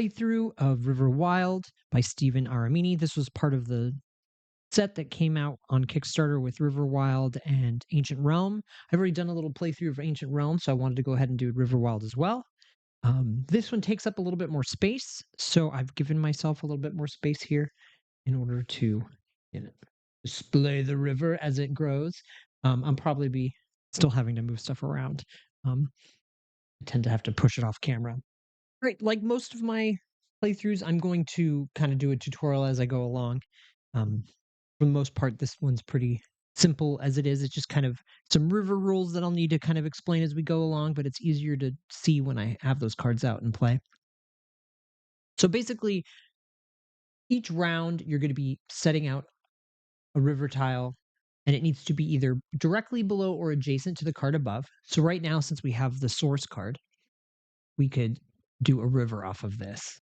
playthrough of River Wild by Stephen Aramini. This was part of the set that came out on Kickstarter with River Wild and Ancient Realm. I've already done a little playthrough of Ancient Realm, so I wanted to go ahead and do River Wild as well. This one takes up a little bit more space, so I've given myself a little bit more space here in order to display the river as it grows. I'm probably be still having to move stuff around. I tend to have to push it off camera. Right, like most of my playthroughs, I'm going to kind of do a tutorial as I go along. For the most part, this one's pretty simple as it is. It's just kind of some river rules that I'll need to kind of explain as we go along, but it's easier to see when I have those cards out and play. So basically, each round you're going to be setting out a river tile, and it needs to be either directly below or adjacent to the card above. So right now, since we have the source card, we could do a river off of this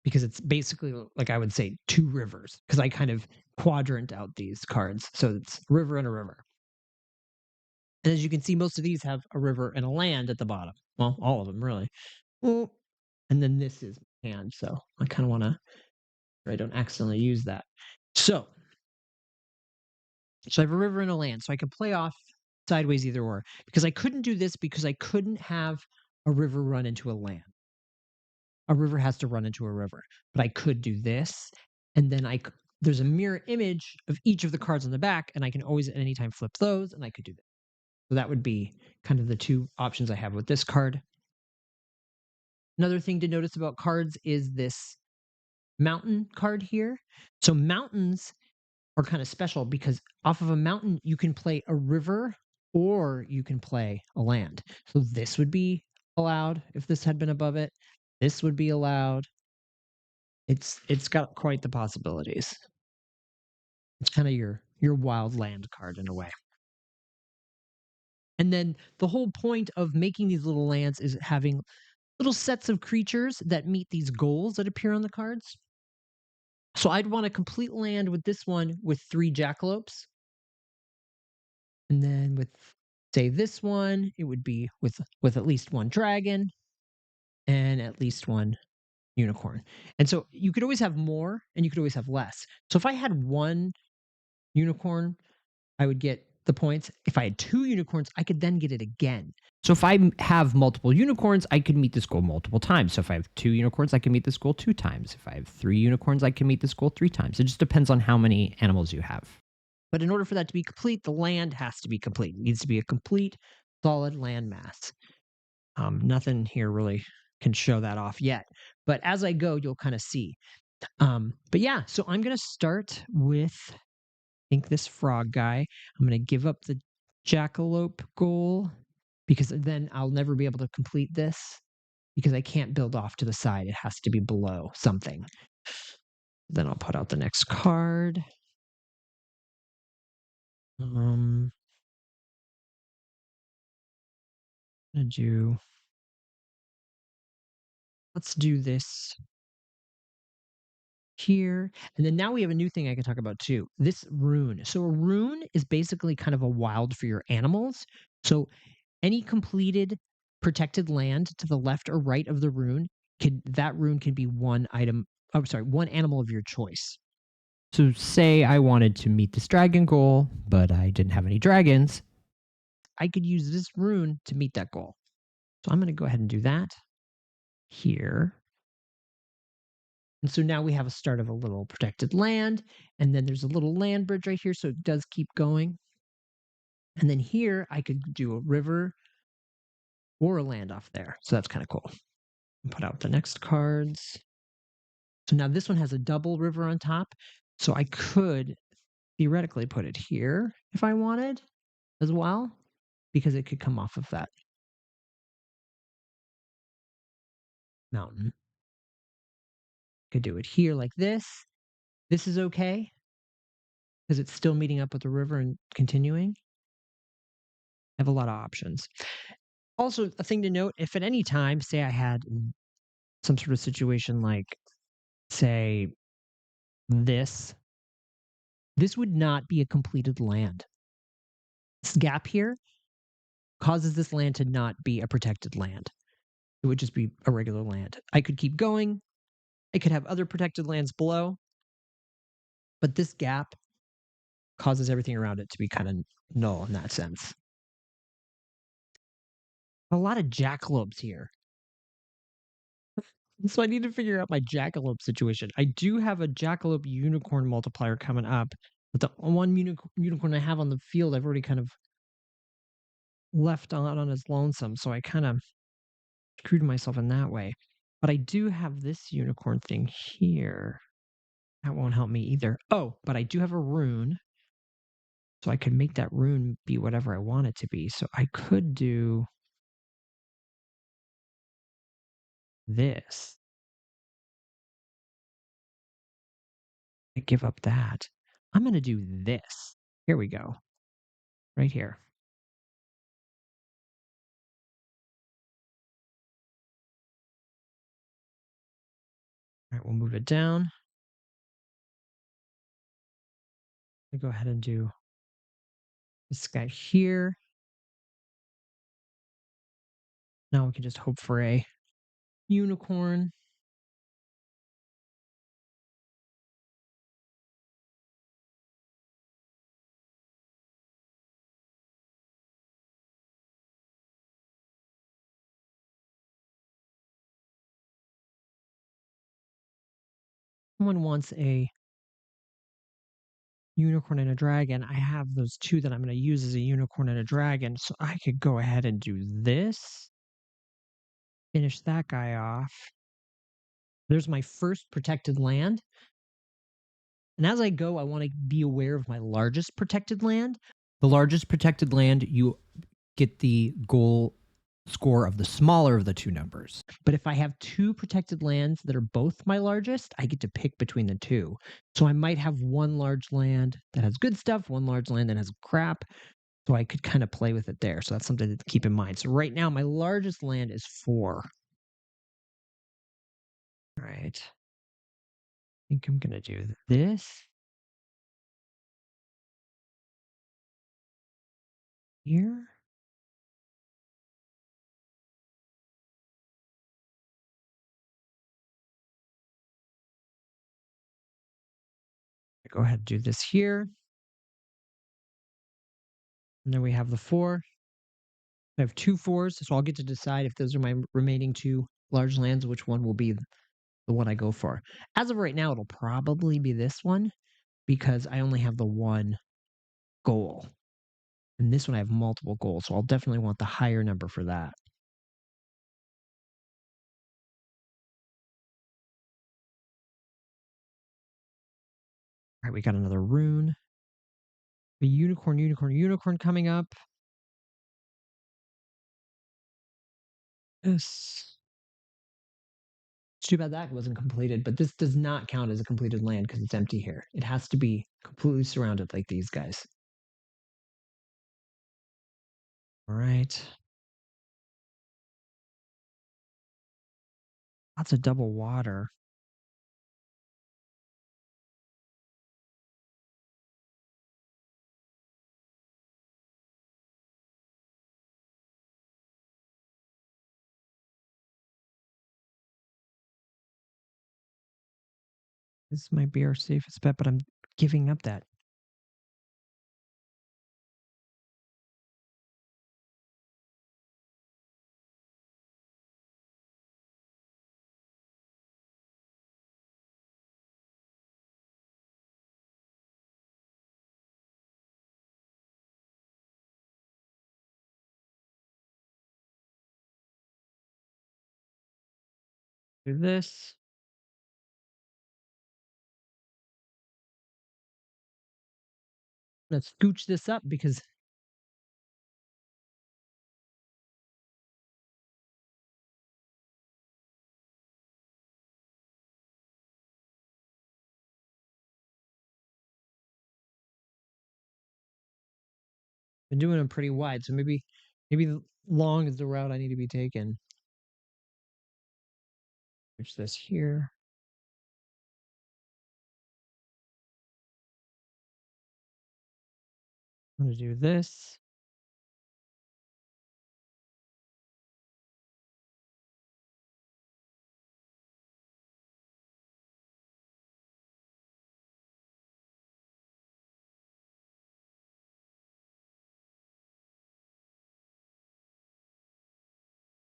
because it's basically, like I would say, two rivers, because I kind of quadrant out these cards. So it's a river and a river. And as you can see, most of these have a river and a land at the bottom. Well, all of them, really. Well, and then this is hand, so I kind of want to, I don't accidentally use that. So I have a river and a land, so I could play off sideways either or. Because I couldn't do this because I couldn't have a river run into a land. A river has to run into a river, but I could do this, and then there's a mirror image of each of the cards on the back, and I can always at any time flip those, and I could do that. So that would be kind of the two options I have with this card. Another thing to notice about cards is this mountain card here. So mountains are kind of special because off of a mountain, you can play a river or you can play a land. So this would be allowed if this had been above it. This would be allowed. It's got quite the possibilities. It's kind of your wild land card in a way. And then the whole point of making these little lands is having little sets of creatures that meet these goals that appear on the cards. So I'd want a complete land with this one with 3 jackalopes. And then with, say, this one, it would be with at least 1 dragon and at least 1 unicorn. And so you could always have more and you could always have less. So if I had 1 unicorn, I would get the points. If I had 2 unicorns, I could then get it again. So if I have multiple unicorns, I could meet this goal multiple times. So if I have 2 unicorns, I can meet this goal 2 times. If I have 3 unicorns, I can meet this goal 3 times. It just depends on how many animals you have. But in order for that to be complete, the land has to be complete. It needs to be a complete, solid land mass. Nothing here really can show that off yet. But as I go, you'll kind of see. But yeah, so I'm going to start with, I think, this frog guy. I'm going to give up the jackalope goal because then I'll never be able to complete this because I can't build off to the side. It has to be below something. Then I'll put out the next card. I'm gonna do, let's do this here. And then now we have a new thing I can talk about too. This rune. So a rune is basically kind of a wild for your animals. So any completed protected land to the left or right of the rune, that rune can be one item, one animal of your choice. So say I wanted to meet this dragon goal, but I didn't have any dragons. I could use this rune to meet that goal. So I'm going to go ahead and do that here. And so now we have a start of a little protected land, and then there's a little land bridge right here, so it does keep going. And then here I could do a river or a land off there. So that's kind of cool. Put out the next cards. So now this one has a double river on top. So I could theoretically put it here if I wanted as well, because it could come off of that mountain. Could do it here like this. This is okay because it's still meeting up with the river and continuing. I have a lot of options. Also, a thing to note, if at any time, say I had some sort of situation like, say, this would not be a completed land. This gap here causes this land to not be a protected land. It would just be a regular land. I could keep going. I could have other protected lands below, but this gap causes everything around it to be kind of null in that sense. A lot of jackalopes here. So I need to figure out my jackalope situation. I do have a jackalope unicorn multiplier coming up, but the one unicorn I have on the field, I've already kind of left on his lonesome. So I kind of screwed myself in that way. But I do have this unicorn thing here. That won't help me either. Oh, but I do have a rune. So I could make that rune be whatever I want it to be. So I could do this. I give up that. I'm going to do this. Here we go. Right here. All right, we'll move it down. Go ahead and do this guy here. Now we can just hope for a unicorn. Someone wants a unicorn and a dragon. I have those two that I'm going to use as a unicorn and a dragon. So I could go ahead and do this. Finish that guy off. There's my first protected land. And as I go, I want to be aware of my largest protected land. The largest protected land, you get the goal score of the smaller of the two numbers. But if I have two protected lands that are both my largest, I get to pick between the two. So I might have one large land that has good stuff, one large land that has crap. So I could kind of play with it there. So that's something to keep in mind. So right now, my largest land is 4. All right. I think I'm going to do this here. Go ahead and do this here. And then we have the 4. I have 2 4s, so I'll get to decide if those are my remaining 2 large lands, which one will be the one I go for. As of right now, it'll probably be this one because I only have the one goal. And this one I have multiple goals, so I'll definitely want the higher number for that. All right, we got another rune. A unicorn coming up. Yes. It's too bad that wasn't completed, but this does not count as a completed land because it's empty here. It has to be completely surrounded like these guys. All right. Lots of double water. This might be our safest bet, but I'm giving up that. Do this. Let's scooch this up because I've been doing them pretty wide. So maybe long is the route I need to be taking. Switch this here. I'm going to do this.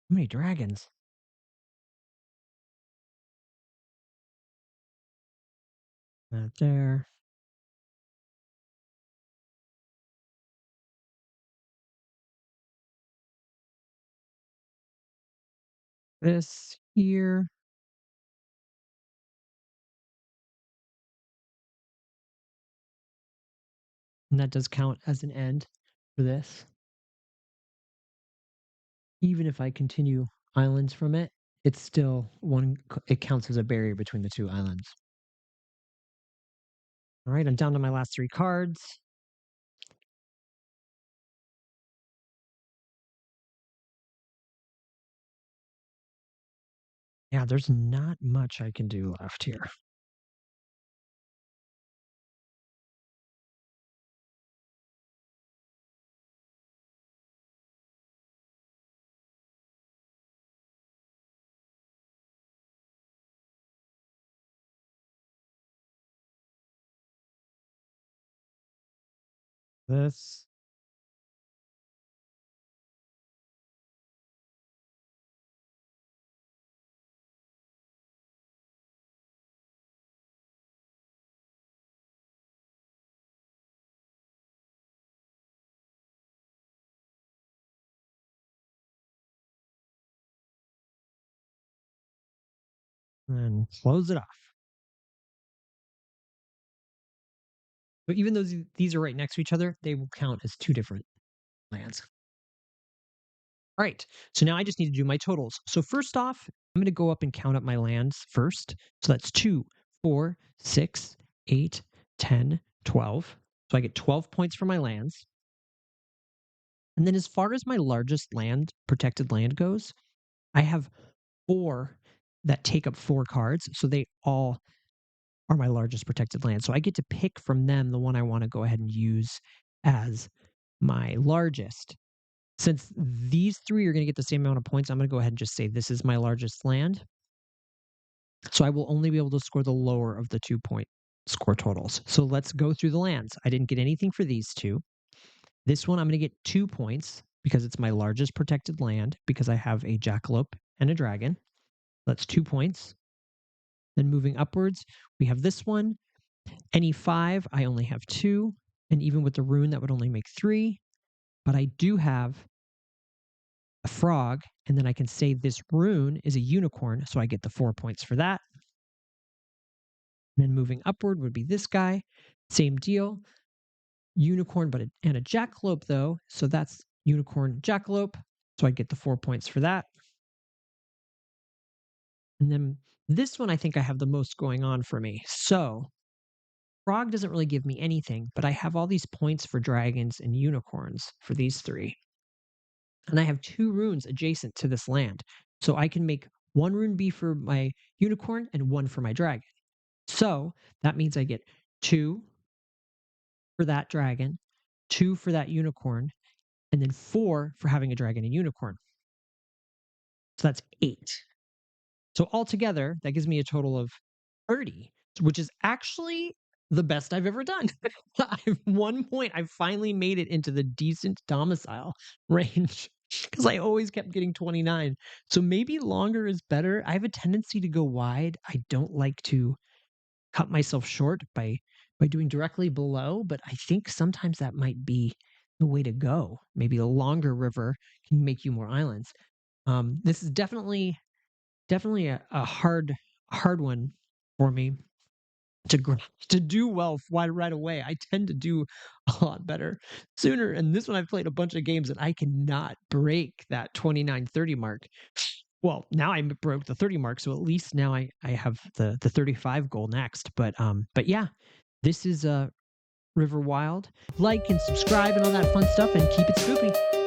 How many dragons? Not there. This here. And that does count as an end for this. Even if I continue islands from it, it's still it counts as a barrier between the two islands. All right, I'm down to my last 3 cards. Yeah, there's not much I can do left here. This. And close it off. But even though these are right next to each other, they will count as 2 different lands. All right, so now I just need to do my totals. So first off, I'm going to go up and count up my lands first. So that's 2, 4, 6, 8, 10, 12. So I get 12 points for my lands. And then as far as my largest land, protected land goes, I have 4 that take up 4 cards. So they all are my largest protected land. So I get to pick from them the one I want to go ahead and use as my largest. Since these 3 are going to get the same amount of points, I'm going to go ahead and just say this is my largest land. So I will only be able to score the lower of the 2-point score totals. So let's go through the lands. I didn't get anything for these 2. This one I'm going to get 2 points because it's my largest protected land because I have a jackalope and a dragon. That's 2 points. Then moving upwards, we have this one. Any 5, I only have 2. And even with the rune, that would only make 3. But I do have a frog, and then I can say this rune is a unicorn, so I get the 4 points for that. And then moving upward would be this guy. Same deal. Unicorn, and a jackalope, though. So that's unicorn jackalope. So I get the 4 points for that. And then this one, I think I have the most going on for me. So frog doesn't really give me anything, but I have all these points for dragons and unicorns for these 3. And I have 2 runes adjacent to this land. So I can make 1 rune be for my unicorn and 1 for my dragon. So that means I get 2 for that dragon, 2 for that unicorn, and then 4 for having a dragon and unicorn. So that's 8. So altogether, that gives me a total of 30, which is actually the best I've ever done. I've 1 point. I finally made it into the decent domicile range because I always kept getting 29. So maybe longer is better. I have a tendency to go wide. I don't like to cut myself short by doing directly below, but I think sometimes that might be the way to go. Maybe a longer river can make you more islands. This is definitely a hard one for me to do well right away. I tend to do a lot better sooner. And this one I've played a bunch of games and I cannot break that 29-30 mark. Well, now I broke the 30 mark, so at least now I have the 35 goal next. But yeah, this is River Wild. Like and subscribe and all that fun stuff, and keep it spoopy.